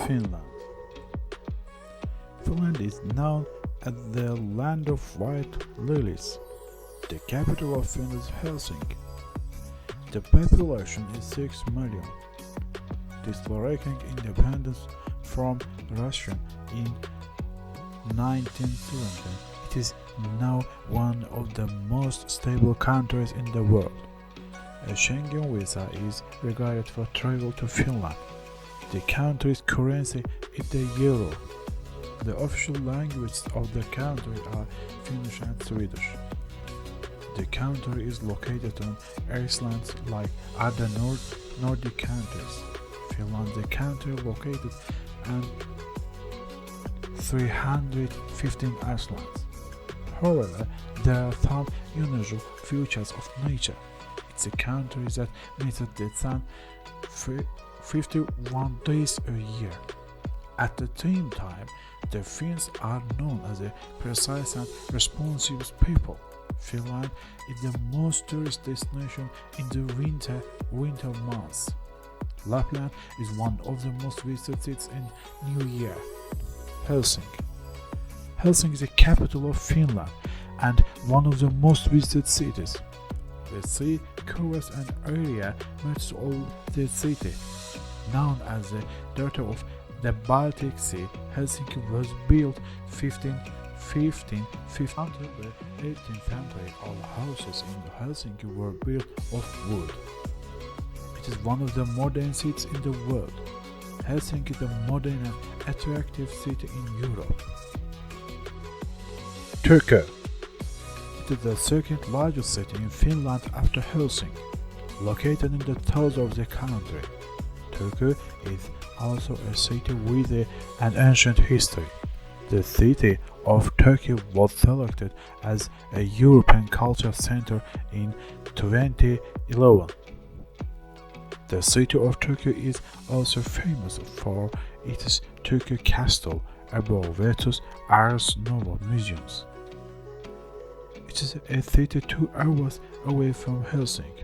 Finland. Finland is known as the land of white lilies. The capital of Finland is Helsinki. The population is 6 million. Declaring independence from Russia in 1970, it is now one of the most stable countries in the world. A Schengen visa is required for travel to Finland. The country's currency is the euro. The official languages of the country are Finnish and Swedish. The country is located on islands like other Nordic countries. Finland, the country located on 315 islands. However, there are some unusual features of nature. It's a country that meets the sun 51 days a year. At the same time, the Finns are known as a precise and responsive people. Finland is the most tourist destination in the winter months. Lapland is one of the most visited cities in New Year. Helsinki. Helsinki is the capital of Finland and one of the most visited cities. The sea covers an area much of the city. Known as the daughter of the Baltic Sea, Helsinki was built 1515. Until the 18th century, all houses in Helsinki were built of wood. It is one of the modern cities in the world. Helsinki is a modern and attractive city in Europe. Turkey. It is the second largest city in Finland after Helsinki, located in the south of the country. Turkey is also a city with an ancient history. The city of Turkey was selected as a European Cultural Center in 2011. The city of Turkey is also famous for its Turkey Castle above Vetus Ars Nova museums. It is a city 2 hours away from Helsinki.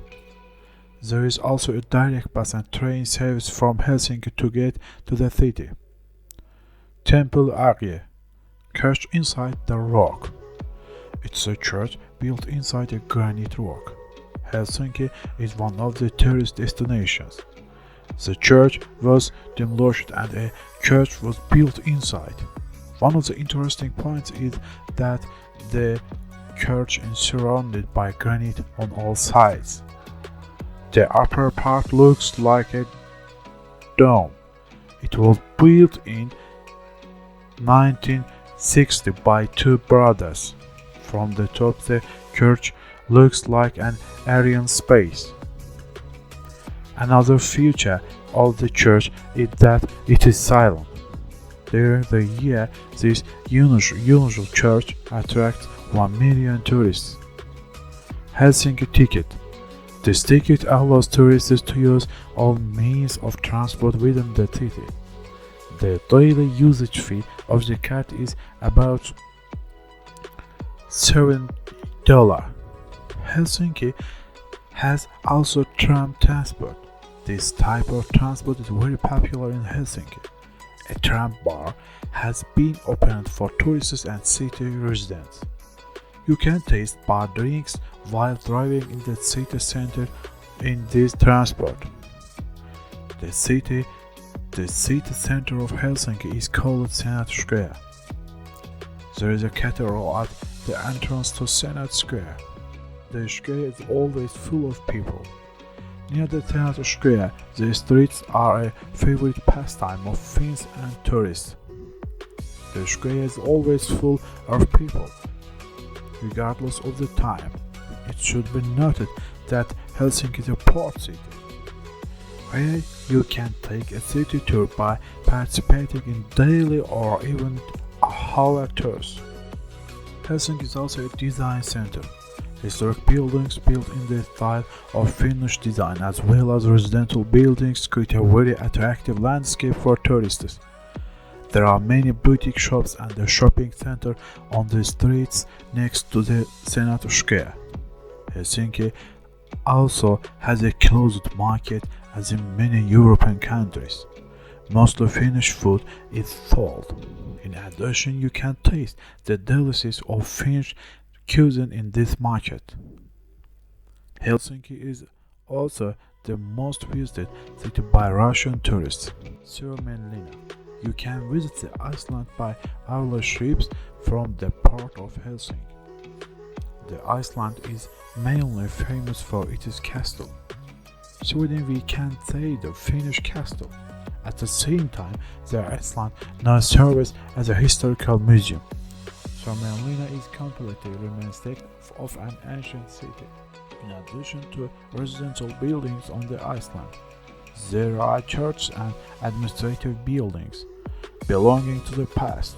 There is also a direct bus and train service from Helsinki to get to the city. Temple Arye, church inside the rock. It's a church built inside a granite rock. Helsinki is one of the tourist destinations. The church was demolished and a church was built inside. One of the interesting points is that the church is surrounded by granite on all sides. The upper part looks like a dome. It was built in 1960 by two brothers. From the top, the church looks like an Aryan space. Another feature of the church is that it is silent. During the year, this unusual church attracts 1 million tourists. Helsinki ticket. This ticket allows tourists to use all means of transport within the city. The daily usage fee of the card is about $7. Helsinki has also tram transport. This type of transport is very popular in Helsinki. A tram bar has been opened for tourists and city residents. You can taste bar drinks while driving in the city center in this transport. The city center of Helsinki is called Senate Square. There is a cathedral at the entrance to Senate Square. The square is always full of people. Near the Senate Square, the streets are a favorite pastime of Finns and tourists. The square is always full of people, regardless of the time. It should be noted that Helsinki is a port city, where you can take a city tour by participating in daily or even hour tours. Helsinki is also a design center. Historic buildings built in the style of Finnish design, as well as residential buildings, create a very attractive landscape for tourists. There are many boutique shops and a shopping center on the streets next to the Senate Square. Helsinki also has a closed market as in many European countries. Most of Finnish food is sold. In addition, you can taste the delicacies of Finnish cuisine in this market. Helsinki is also the most visited city by Russian tourists. Suomenlinna. You can visit the Iceland by hourly ships from the port of Helsinki. The Iceland is mainly famous for its castle. Sweden we can say the Finnish castle. At the same time, the Iceland now serves as a historical museum. Suomenlinna is completely reminiscent of an ancient city. In addition to residential buildings on the Iceland, there are churches and administrative buildings belonging to the past.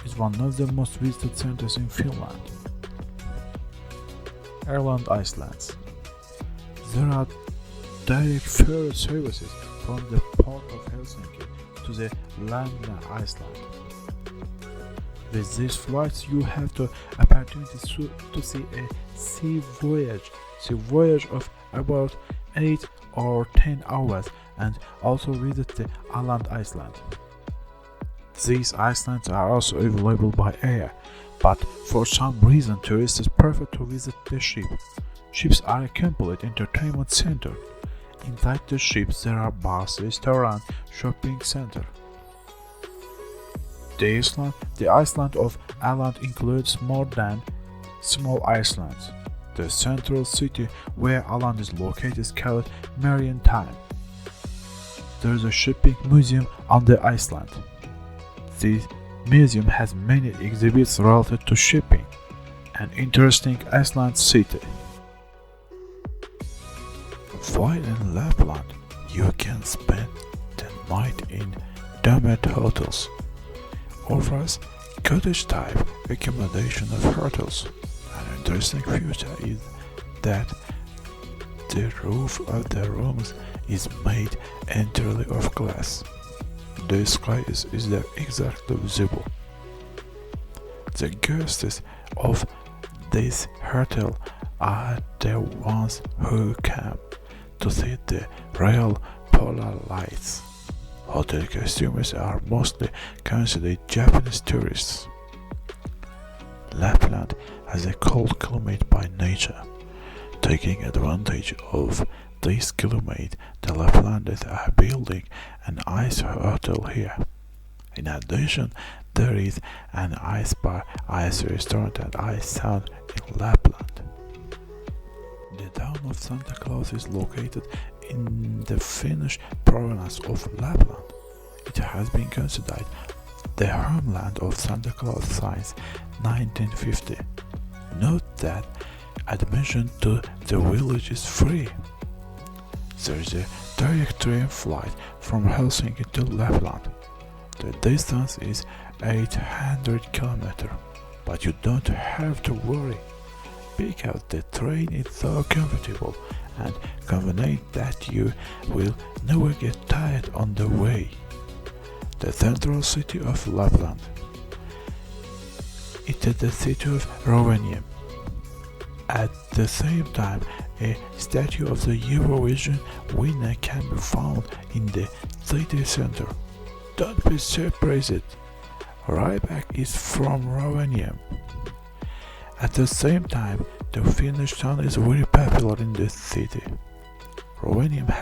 It's one of the most visited centers in Finland. Airland Islands. There are direct ferry services from the port of Helsinki to the Lapland Iceland. With these flights, you have the opportunity to see a sea voyage of about 8 or 10 hours, and also visit the island Iceland. These islands are also available by air, but for some reason tourists prefer to visit the ship. Ships are a complete entertainment center. Inside the ships there are bars, restaurant, shopping center. The island of Åland includes more than small islands. The central city where Åland is located is called Marientime. There is a shipping museum on the island. This museum has many exhibits related to shipping, an interesting Iceland city. While in Lapland, you can spend the night in domed hotels. Offers cottage-type accommodation of hotels. An interesting feature is that the roof of the rooms is made entirely of glass. The sky is there exactly visible. The guests of this hotel are the ones who come to see the real polar lights. Hotel customers are mostly considered Japanese tourists. Lapland has a cold climate by nature. Taking advantage of this climate, the Laplanders are building an ice hotel here. In addition, there is an ice bar, ice restaurant and ice sauna in Lapland. The town of Santa Claus is located in the Finnish province of Lapland. It has been considered the homeland of Santa Claus since 1950. Note that admission to the village is free. There is a direct train flight from Helsinki to Lapland. The distance is 800 km, but you don't have to worry, because the train is so comfortable and convenient that you will never get tired on the way. The central city of Lapland. It is the city of Rovaniemi. At the same time, a statue of the Eurovision winner can be found in the city center. Don't be surprised, Ryback is from Rovaniemi. At the same time, the Finnish town is very popular in the city. Rovaniemi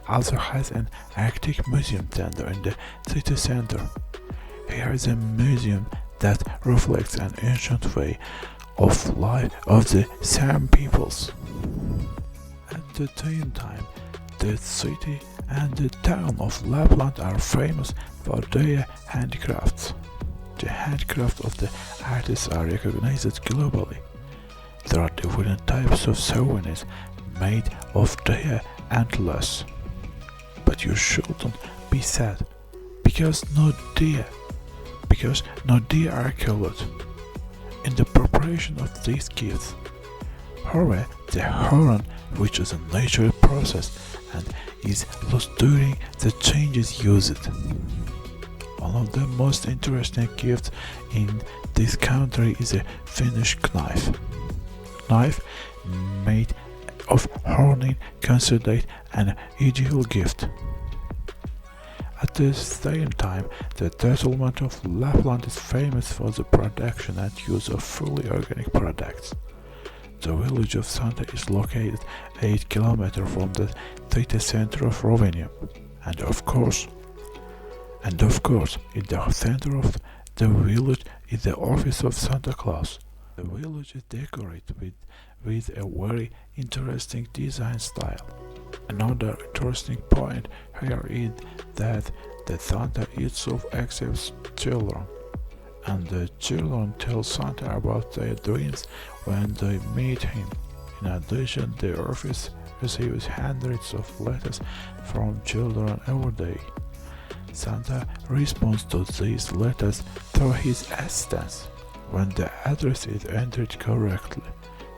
also has an Arctic museum center in the city center. Here is a museum that reflects an ancient way of life of the Sami peoples. At the same time, the city and the town of Lapland are famous for their handicrafts. The handicraft of the artists are recognized globally. There are different types of souvenirs made of their antlers. But you shouldn't be sad, because no deer are killed in the preparation of these gifts. However, the horn, which is a natural process and is lost during the changes used. One of the most interesting gifts in this country is a Finnish knife. Knife made of horn considered an ideal gift. At the same time, the settlement of Lapland is famous for the production and use of fully organic products. The village of Santa is located 8 kilometers from the city center of Rovaniemi, and of course, in the center of the village is the office of Santa Claus. The village is decorated with a very interesting design style. Another interesting point here is that the Santa itself accepts children, and the children tell Santa about their dreams when they meet him. In addition, the office receives hundreds of letters from children every day. Santa responds to these letters through his assistants. When the address is entered correctly,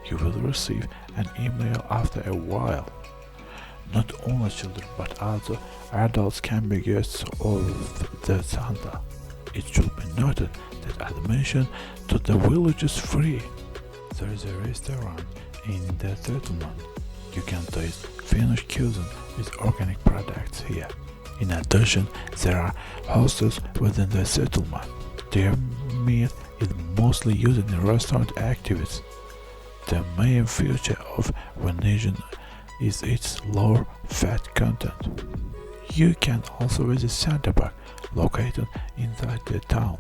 you will receive an email after a while. Not only children but also adults can be guests of the Santa. It should be noted that admission to the village is free. There is a restaurant in the settlement. You can taste Finnish cuisine with organic products here. In addition, there are hostels within the settlement. Their meat is mostly used in restaurant activities. The main feature of Venetian is its lower fat content. You can also visit Santa Park, located inside the town.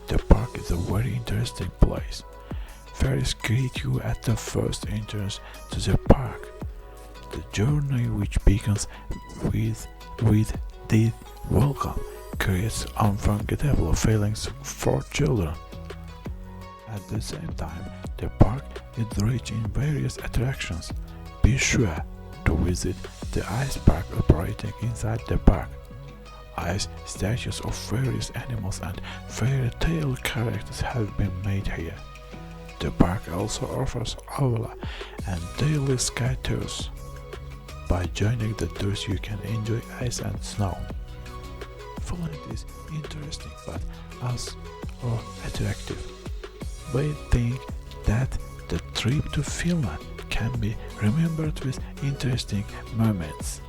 The park is a very interesting place. Ferries greet you at the first entrance to the park. The journey, which begins with this welcome, creates unforgettable feelings for children. At the same time, the park is rich in various attractions. Be sure to visit the ice park operating inside the park. Ice statues of various animals and fairy tale characters have been made here. The park also offers aula and daily sky tours. By joining the tours you can enjoy ice and snow. Finland is interesting but also attractive. We think that the trip to Finland can be remembered with interesting moments.